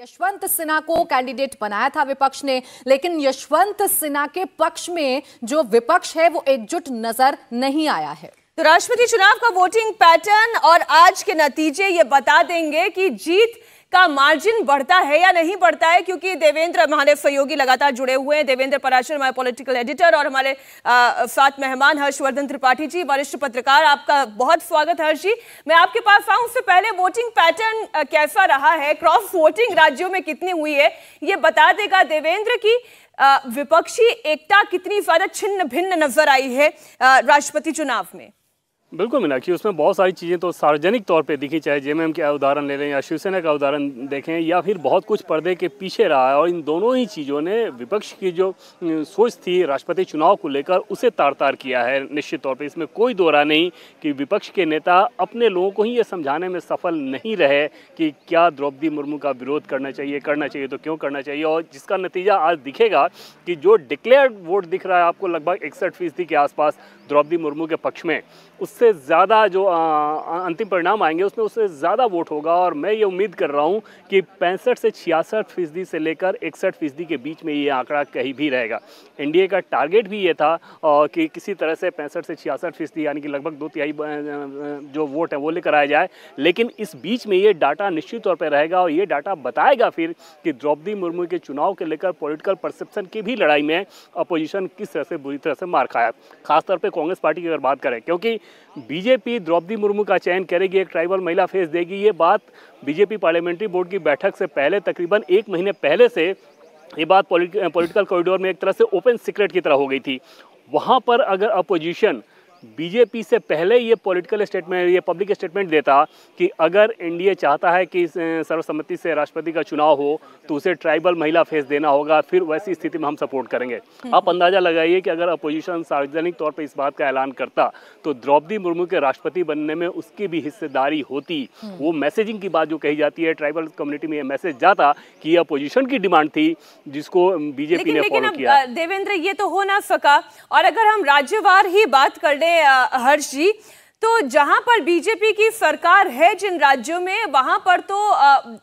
यशवंत सिन्हा को कैंडिडेट बनाया था विपक्ष ने, लेकिन यशवंत सिन्हा के पक्ष में जो विपक्ष है वो एकजुट नजर नहीं आया है। तो राष्ट्रपति चुनाव का वोटिंग पैटर्न और आज के नतीजे ये बता देंगे कि जीत का मार्जिन बढ़ता है या नहीं बढ़ता है, क्योंकि देवेंद्र हमारे सहयोगी लगातार जुड़े हुए हैं। देवेंद्र पराशर हमारे पॉलिटिकल एडिटर और हमारे साथ मेहमान हर्षवर्धन त्रिपाठी जी, वरिष्ठ पत्रकार। आपका बहुत स्वागत हर्ष जी। मैं आपके पास आऊं उससे पहले वोटिंग पैटर्न कैसा रहा है, क्रॉस वोटिंग राज्यों में कितनी हुई है, ये बता देगा देवेंद्र की विपक्षी एकता कितनी ज्यादा छिन्न भिन्न नजर आई है राष्ट्रपति चुनाव में। बिल्कुल मीनाक्षी, उसमें बहुत सारी चीज़ें तो सार्वजनिक तौर पे दिखी, चाहे जेएमएम का उदाहरण ले लें या शिवसेना का उदाहरण देखें, या फिर बहुत कुछ पर्दे के पीछे रहा है। और इन दोनों ही चीज़ों ने विपक्ष की जो सोच थी राष्ट्रपति चुनाव को लेकर उसे तार तार किया है। निश्चित तौर पे इसमें कोई दो राय नहीं कि विपक्ष के नेता अपने लोगों को ही ये समझाने में सफल नहीं रहे कि क्या द्रौपदी मुर्मू का विरोध करना चाहिए तो क्यों करना चाहिए। और जिसका नतीजा आज दिखेगा कि जो डिक्लेयर्ड वोट दिख रहा है आपको लगभग 61% के आसपास द्रौपदी मुर्मू के पक्ष में, उससे ज़्यादा जो अंतिम परिणाम आएंगे उसमें उससे ज़्यादा वोट होगा। और मैं ये उम्मीद कर रहा हूँ कि 65 से 66% से लेकर 61% के बीच में ये आंकड़ा कहीं भी रहेगा। एनडीए का टारगेट भी ये था कि किसी तरह से 65 से 66% यानी कि लगभग 2/3 जो वोट है वो लेकर आया जाए। लेकिन इस बीच में ये डाटा निश्चित तौर पर रहेगा और ये डाटा बताएगा फिर कि द्रौपदी मुर्मू के चुनाव के लेकर पॉलिटिकल परसेप्शन की भी लड़ाई में अपोजिशन किस तरह से बुरी तरह से मार खाया। खासतौर पर कांग्रेस पार्टी की अगर बात करें, क्योंकि बीजेपी द्रौपदी मुर्मू का चयन करेगी, एक ट्राइबल महिला फेस देगी, ये बात बीजेपी पार्लियामेंट्री बोर्ड की बैठक से पहले तकरीबन 1 महीने पहले से ये बात पॉलिटिकल कॉरिडोर में एक तरह से ओपन सीक्रेट की तरह हो गई थी। वहाँ पर अगर अपोजिशन बीजेपी से पहले ये पॉलिटिकल स्टेटमेंट, ये पब्लिक स्टेटमेंट देता कि अगर एनडीए चाहता है कि सर्वसम्मति से राष्ट्रपति का चुनाव हो तो उसे ट्राइबल महिला फेस देना होगा, फिर वैसी स्थिति में हम सपोर्ट करेंगे। आप अंदाजा लगाइए कि अगर अपोजिशन सार्वजनिक तौर पर इस बात का ऐलान करता तो द्रौपदी मुर्मू के राष्ट्रपति बनने में उसकी भी हिस्सेदारी होती। वो मैसेजिंग की बात जो कही जाती है, ट्राइबल कम्युनिटी में ये मैसेज जाता कि अपोजिशन की डिमांड थी जिसको बीजेपी ने फॉलो किया। देवेंद्र, ये तो हो ना सका। और अगर हम राज्यवार ही बात कर लें हर्ष जी, तो जहां पर बीजेपी की सरकार है जिन राज्यों में, वहां पर तो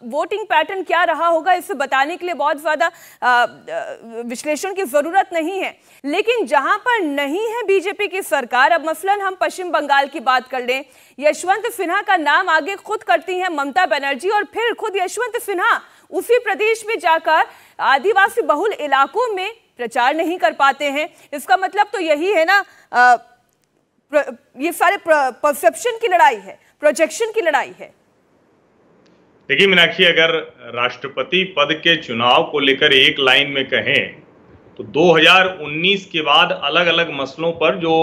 वोटिंग पैटर्न क्या रहा होगा इसे बताने के लिए बहुत ज्यादा विश्लेषण की जरूरत नहीं है। लेकिन जहां पर नहीं है बीजेपी की सरकार, अब मसलन हम पश्चिम बंगाल की बात कर लें, यशवंत सिन्हा का नाम आगे खुद करती हैं ममता बनर्जी, और फिर खुद यशवंत सिन्हा उसी प्रदेश में जाकर आदिवासी बहुल इलाकों में प्रचार नहीं कर पाते हैं। इसका मतलब तो यही है ना, ये सारे परसेप्शन की लड़ाई है, प्रोजेक्शन की लड़ाई है। देखिए मीनाक्षी, अगर राष्ट्रपति पद के चुनाव को लेकर एक लाइन में कहें तो 2019 के बाद अलग अलग मसलों पर जो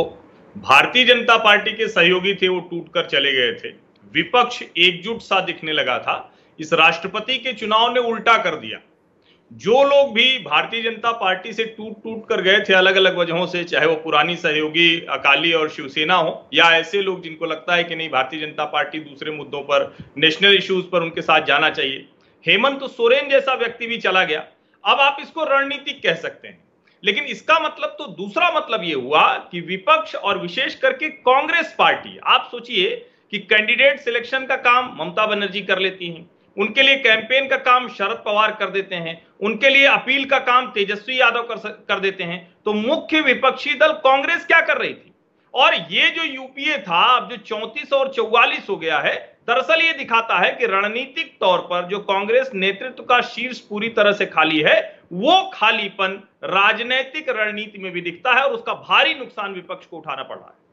भारतीय जनता पार्टी के सहयोगी थे वो टूटकर चले गए थे, विपक्ष एकजुट सा दिखने लगा था। इस राष्ट्रपति के चुनाव ने उल्टा कर दिया। जो लोग भी भारतीय जनता पार्टी से टूट कर गए थे अलग अलग वजहों से, चाहे वो पुरानी सहयोगी अकाली और शिवसेना हो, या ऐसे लोग जिनको लगता है कि नहीं भारतीय जनता पार्टी दूसरे मुद्दों पर, नेशनल इश्यूज पर उनके साथ जाना चाहिए, हेमंत सोरेन जैसा व्यक्ति भी चला गया। अब आप इसको रणनीतिक कह सकते हैं, लेकिन इसका मतलब तो दूसरा मतलब ये हुआ कि विपक्ष और विशेष करके कांग्रेस पार्टी, आप सोचिए कि कैंडिडेट सिलेक्शन का काम ममता बनर्जी कर लेती हैं, उनके लिए कैंपेन का काम शरद पवार कर देते हैं, उनके लिए अपील का काम तेजस्वी यादव कर देते हैं, तो मुख्य विपक्षी दल कांग्रेस क्या कर रही थी? और ये जो यूपीए था अब जो 34 और 44 हो गया है, दरअसल ये दिखाता है कि रणनीतिक तौर पर जो कांग्रेस नेतृत्व का शीर्ष पूरी तरह से खाली है, वो खालीपन राजनीतिक रणनीति में भी दिखता है और उसका भारी नुकसान विपक्ष को उठाना पड़ रहा है।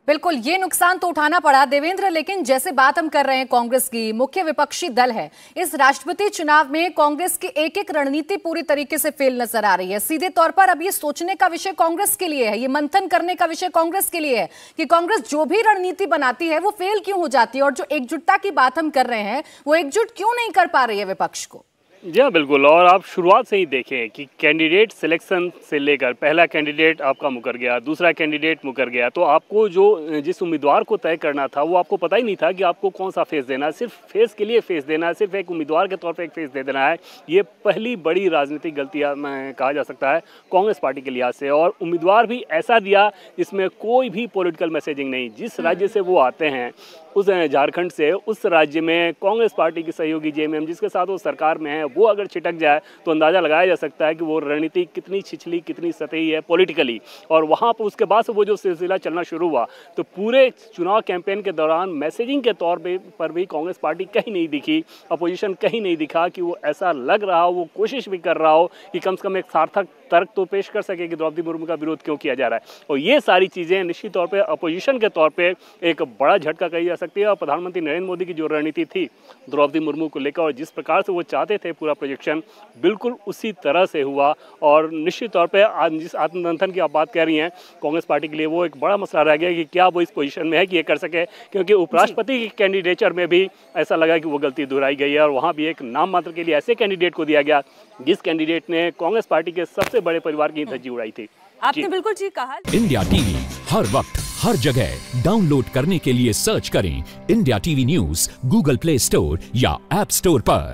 बिल्कुल, ये नुकसान तो उठाना पड़ा देवेंद्र, लेकिन जैसे बात हम कर रहे हैं कांग्रेस की, मुख्य विपक्षी दल है, इस राष्ट्रपति चुनाव में कांग्रेस की एक एक रणनीति पूरी तरीके से फेल नजर आ रही है। सीधे तौर पर अब ये सोचने का विषय कांग्रेस के लिए है, ये मंथन करने का विषय कांग्रेस के लिए है कि कांग्रेस जो भी रणनीति बनाती है वो फेल क्यों हो जाती है, और जो एकजुटता की बात हम कर रहे हैं वो एकजुट क्यों नहीं कर पा रही है विपक्ष को। जी हाँ, बिल्कुल। और आप शुरुआत से ही देखें कि कैंडिडेट सिलेक्शन से लेकर पहला कैंडिडेट आपका मुकर गया, दूसरा कैंडिडेट मुकर गया, तो आपको जो जिस उम्मीदवार को तय करना था वो आपको पता ही नहीं था कि आपको कौन सा फेस देना है। सिर्फ फेस के लिए फेस देना है, सिर्फ एक उम्मीदवार के तौर पर एक फेस दे देना है। ये पहली बड़ी राजनीतिक गलतियाँ कहा जा सकता है कांग्रेस पार्टी के लिहाज से। और उम्मीदवार भी ऐसा दिया जिसमें कोई भी पॉलिटिकल मैसेजिंग नहीं। जिस राज्य से वो आते हैं उस झारखंड से उस राज्य में कांग्रेस पार्टी की सहयोगी जेएमएम जिसके साथ वो सरकार में है, वो अगर छिटक जाए तो अंदाज़ा लगाया जा सकता है कि वो रणनीति कितनी छिछली, कितनी सतही है पॉलिटिकली। और वहाँ पर उसके बाद से वो जो सिलसिला चलना शुरू हुआ, तो पूरे चुनाव कैंपेन के दौरान मैसेजिंग के तौर पर भी कांग्रेस पार्टी कहीं नहीं दिखी, अपोजिशन कहीं नहीं दिखा कि वो ऐसा लग रहा हो, वो कोशिश भी कर रहा हो कि कम से कम एक सार्थक तर्क तो पेश कर सके कि द्रौपदी मुर्मू का विरोध क्यों किया जा रहा है। और ये सारी चीज़ें निश्चित तौर पे अपोजिशन के तौर पे एक बड़ा झटका कही जा सकती है। और प्रधानमंत्री नरेंद्र मोदी की जो रणनीति थी द्रौपदी मुर्मू को लेकर और जिस प्रकार से वो चाहते थे पूरा प्रोजेक्शन, बिल्कुल उसी तरह से हुआ। और निश्चित तौर पर आज जिस आत्ममंथन की आप बात कह रही हैं, कांग्रेस पार्टी के लिए वो एक बड़ा मसला रह गया कि क्या वो इस पोजीशन में है कि ये कर सके, क्योंकि उपराष्ट्रपति की कैंडिडेचर में भी ऐसा लगा कि वो गलती दोहराई गई है। और वहाँ भी एक नाम मात्र के लिए ऐसे कैंडिडेट को दिया गया जिस कैंडिडेट ने कांग्रेस पार्टी के सबसे बड़े परिवार की धज्जी उड़ाई थी। आपने बिल्कुल ठीक कहा। इंडिया टीवी हर वक्त हर जगह डाउनलोड करने के लिए सर्च करें India TV news Google play store या ऐप स्टोर पर।